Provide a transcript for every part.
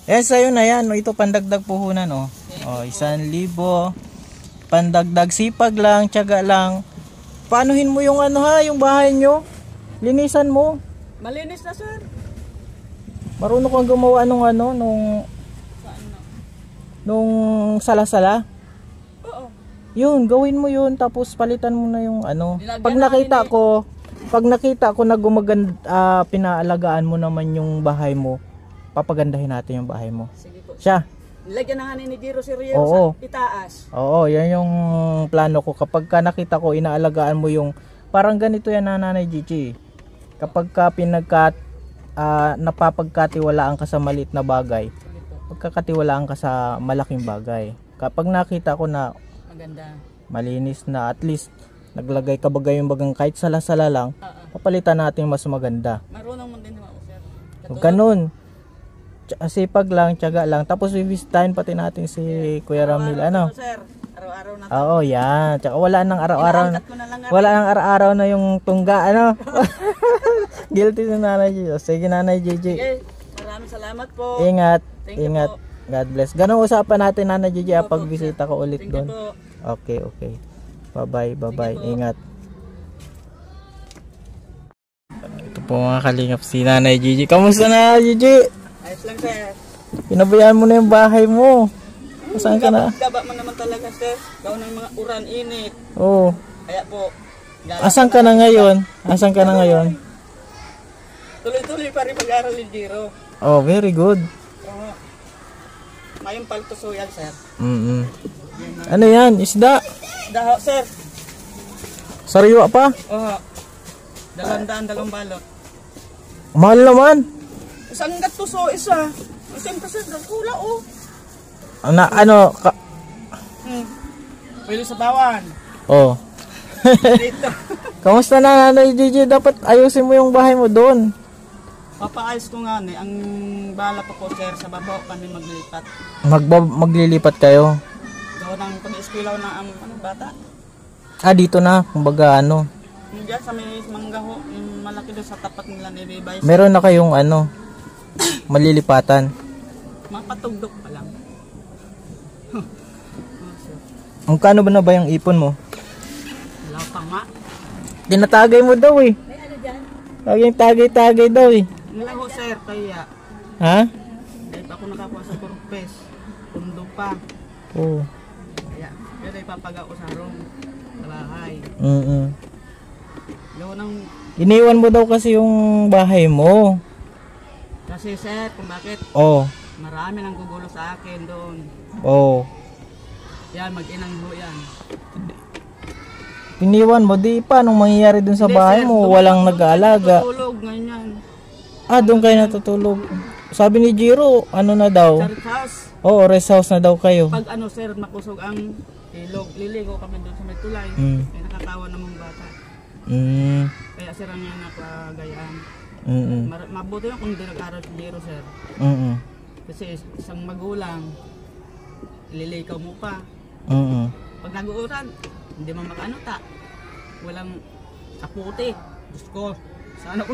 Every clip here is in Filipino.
Eh, sa'yo na yan. O, ito, pandagdag puhunan, o. O, 1,000. Pandagdag sipag lang, tiyaga lang. Paanuhin mo yung ano ha, yung bahay nyo. Linisan mo. Malinis na, sir. Marunong kang gumawa nung ano, nung sala-sala. Oo. Yun, gawin mo yun. Tapos palitan mo na yung ano. Nilagyan Pag nakita ko na pinaalagaan mo naman yung bahay mo, papagandahin natin yung bahay mo. Sige po. Siya. Nilagyan na nga ni Jiro si Rio Oo. sa itaas. Oo, yan yung plano ko. Kapag ka nakita ko, inaalagaan mo yung, parang ganito yan na Nanay Gigi. Kapag ka napapagkatiwalaan ka sa maliit na bagay, pagkakatiwalaan ka sa malaking bagay. Kapag nakita ko na Maganda. malinis na, at least naglagay ka bagay yung bagang kahit sala-sala lang, papalitan natin mas maganda. Marunong mo din naman ako, sir. Huwag ganun. Sipag lang, tiyaga lang. Tapos bibisitahin pati natin si Kuya Ramil. Ano? Sir, araw-araw na. Oo, yan. Tsaka wala nang araw-araw. Inaangkat ko na lang Wala nang araw-araw na yung tungga, ano? Guilty na Nanay Gigi. Sige, Nanay Gigi. Okay, maraming salamat po. Ingat. Thank you Ingat. po. God bless. Ganun usapan natin, Nanay Gigi, pag bisita ko ulit Thank you doon. po. Okay, okay. Bye-bye, bye-bye. Sige po. Ingat. Ito po mga kalingap si Nanay Gigi. Kamusta na, Gigi? Ayos lang, sir. Pinabayaan mo na yung bahay mo. Saan ka na? Gaba mo naman talaga, sir. Gawa ng mga uran init. Oo. Kaya po. Asan ka na ngayon? Asan ka na ngayon? Tuloy-tuloy pa rin pag-aaral ni Jiro. Oh, very good. Oo. Ngayong paltusoyan, sir. Ano yan? Isda? Daho, sir. Sariwa pa? Oo. 200, 2 balot. Mahal naman. Isang gatuso, isa. Siyempre, sir, nagkula, oh. Pwede sa bawan. Oh. Dito. Kamusta na, Nanay Gigi? Dapat ayusin mo yung bahay mo doon. Papaayos ko nga, ang bala pa po, sir, sa babaw kami maglipat. Maglilipat kayo? Gawa ng pag-eskwelaw ng bata. Dito na. Kumbaga ano. Diyan sa may manggaho, yung malaki doon sa tapat nila ni Bibay. Meron na kayong ano, malilipatan. Mapatugdok pa lang. Magkano ba na ba yung ipon mo? Wala pa nga. Tinatagay mo daw eh. May ano dyan? Laging tagay-tagay daw eh. Nilaho, sir, kaya. Ha? Dahil pa ako nakakuha sa kurpes. Pundo pa. Oo. Kaya, pero ipapaga ko sa room. Sa bahay. Gawa ng... Iniwan mo daw kasi yung bahay mo. Kasi, sir, kung bakit Oh. marami nang gugulo sa akin doon. Oh. Yan, mag-inang ho yan. Iniwan mo, di pa anong mangyayari dun sa Hindi, bahay sir, mo? doon Walang ako nag-aalaga. natutulog, ganyan. Doon kayo natutulog. Sabi ni Jiro, ano na daw? Sa rest house. Oo, rest house na daw kayo. Pag ano, sir, makusog ang ilog, liligo kami doon sa may tulay. Ay nakakawa namang bata. Kaya sir ang yan napagayaan. Mabuti yun kung hindi nag-aral si Jiro, sir. Kasi isang magulang, ililikaw mo pa. Pag nag-uuran, hindi man makanuta. Walang kaputi. Diyos ko, sana ko.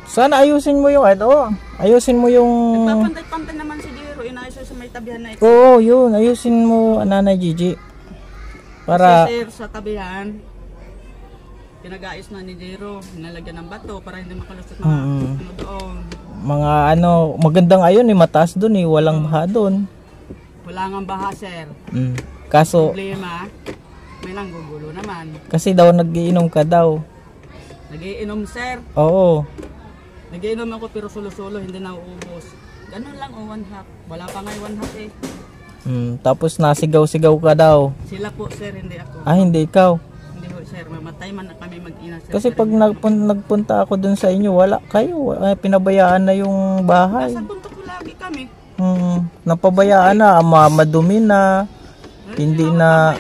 Sana ayusin mo yung ano, ayusin mo yung... Nagpapantay-pantay naman si Jiro, inayos sa may tabihan na ito. Oo, yun, ayusin mo, Nanay Gigi. Para... Kasi sir, sa tabihan, pinag-ayos na ni Jiro, nalagyan ng bato para hindi makalusot mga ano doon. Mga ano, magandang ayon eh, mataas doon eh, walang baha doon. Wala nga baha, sir. Kaso... Problema, may nanggugulo naman. Kasi daw nagiinom ka daw. Nagiinom, sir. Oo. Nagiinom ako pero sulo-sulo, hindi na uubos. Ganun lang, 1/2. Wala pa nga 1/2 eh. Tapos nasigaw-sigaw ka daw. Sila po, sir, hindi ako. Hindi ikaw. Hindi po, sir. Mamatay man na kami mag-ina, sir. Kasi pag nagpunta ako dun sa inyo, wala kayo. Pinabayaan na yung bahay. Nasa punto ko lagi kami. Napabayaan na, madumi na. Hindi na...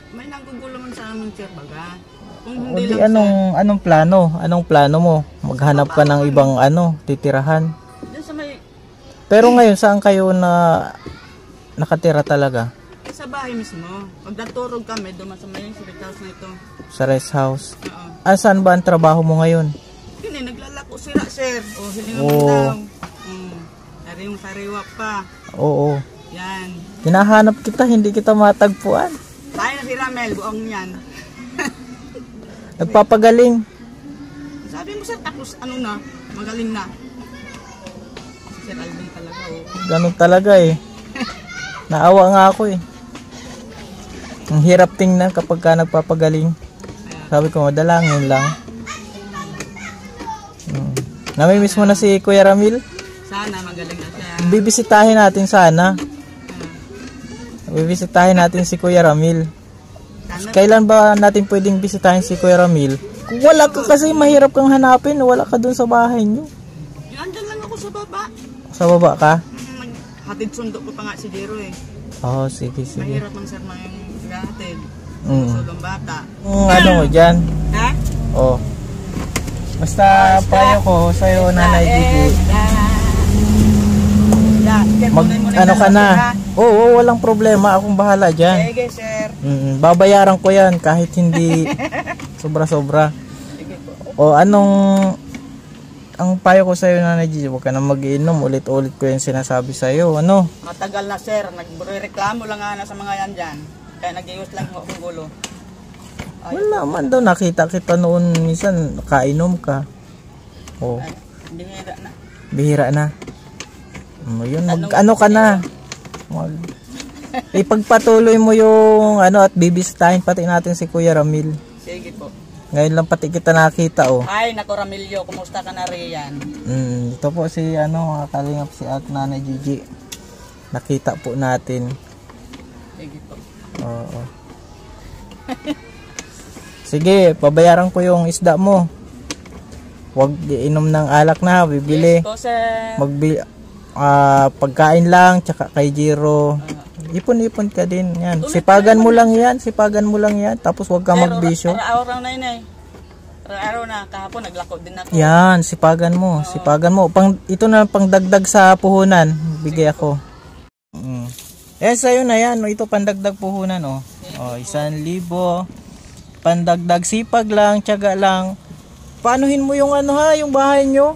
May nanggugulo man sa amin, sir, baga. Kung O hindi di lang, anong plano? Anong plano mo? Maghanap ka ng ibang titirahan. sir. Diyan sa may... Pero ngayon, saan kayo nakatira talaga? Sa bahay mismo. Pag naturog kami, duman sa may civic house na ito. Sa rest house? Oo. Saan ba ang trabaho mo ngayon? Hindi, naglalako sira, sir. O, hindi naman daw. Sariwa pa. Oo. Yan. Hinahanap kita, hindi kita matagpuan. Tayo na si Ramel, buong yan. Nagpapagaling. Sabi mo sir, tapos ano na, magaling na. Si Sir Alvin talaga, oh. Ganun talaga eh. Naawa nga ako eh. Ang hirap tingnan kapag ka nagpapagaling. Sabi ko, madalangin lang. Namimiss mo na si Kuya Ramil? Sana magaling na siya. Bibisitahin natin sana. Bibisitahin natin si Kuya Ramil. Kailan ba natin pwedeng bisitahin si Kuya Ramil? Kung wala ka kasi mahirap kang hanapin, wala ka dun sa bahay niyo. Andyan lang ako sa baba. Sa baba ka? Hatid sundo ko pa nga si Jero eh. Oo, sige, sige. Mahirap man sir na yung hatid. Sulong bata. Ano mo dyan? Ha? Oo. Basta payo ko sa'yo, Nanay Gigi. Ano ka na? Oo, walang problema. Akong bahala dyan. Sige sir. Babayaran ko yan kahit hindi sobra-sobra. O ang payo ko sa'yo, Nanay Gigi, huwag ka na mag-iinom. Ulit-ulit ko yung sinasabi sa'yo. Ano? Matagal na sir. Nagreklamo lang nga na sa mga yan dyan. Kaya nag-iwas lang ako ng gulo. Wala man daw. Nakita kita noon minsan. Nakainom ka. O. Bihira na. Bihira na. Yun, ano ka na. Ipagpatuloy mo yung at bibisitahin pati natin si Kuya Ramil. Sige po. Ngayon lang pati kita nakita Ay, naku Ramilyo, kumusta ka na riyan? Ito po si mga kalingap si Nanay Gigi. Nakita po natin. Sige po. Oo. Sige, pabayaran ko yung isda mo. Huwag iinom ng alak na, bibili. Yes po sir. Pagkain lang, tsaka kay Jiro. Ipon-ipon ka din yan. Sipagan mo lang yan. Tapos huwag ka magbisyo. Araw-araw na yun eh. Araw-araw na. Kahapon naglako din ako. Yan, sipagan mo. Ito na pang dagdag sa puhunan. Bigay ako. Yan sa'yo na yan. Ito pandagdag puhunan. 1,000. Pandagdag sipag lang, tiyaga lang. Paanuhin mo yung yung bahay nyo.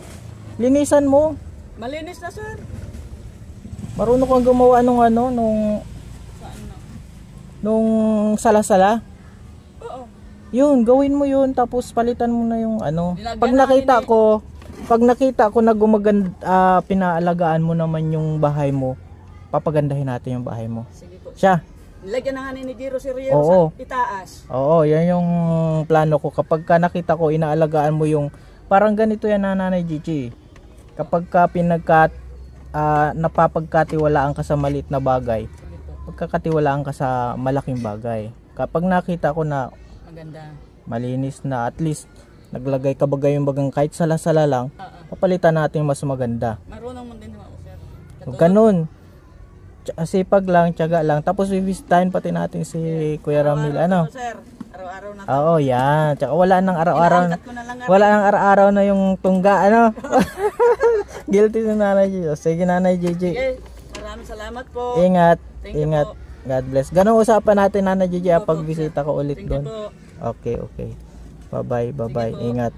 Linisan mo. Malinis na sir. Marunong kang gumawa nung sala-sala. Oo. Yun, gawin mo yun tapos palitan mo na yung Pag nakita ko na pinaalagaan mo naman yung bahay mo, papagandahin natin yung bahay mo. Sige po. Siya. Nilagyan na nga ni Jiro si Rio Oo. sa itaas. Oo, yan yung plano ko. Kapag nakita ko inaalagaan mo yung parang ganito yan na Nanay Gigi. Kapag ka napapagkatiwalaan ka sa maliit na bagay, pagkakatiwalaan ka sa malaking bagay. Kapag nakita ko na maganda, malinis na, at least naglagay ka bagay yung bagang kahit sala-sala lang, papalitan natin mas maganda. Marunong mo din ako sir. So, ganun. Sipag lang, tiyaga lang. Tapos bibisitahin pati natin si Kuya Ramil. Sir, araw-araw na. Oo, yan. Tsaka wala nang araw-araw. Wala nang araw-araw na yung tungga, Guilty si Nanay Gigi. Sige, Nanay Gigi. Okay, maraming salamat po. Ingat. Thank you Ingat. Po. God bless. Ganun usapan natin, Nanay Gigi, pag bisita ko ulit Thank you doon. po. Okay. Bye-bye. Ingat.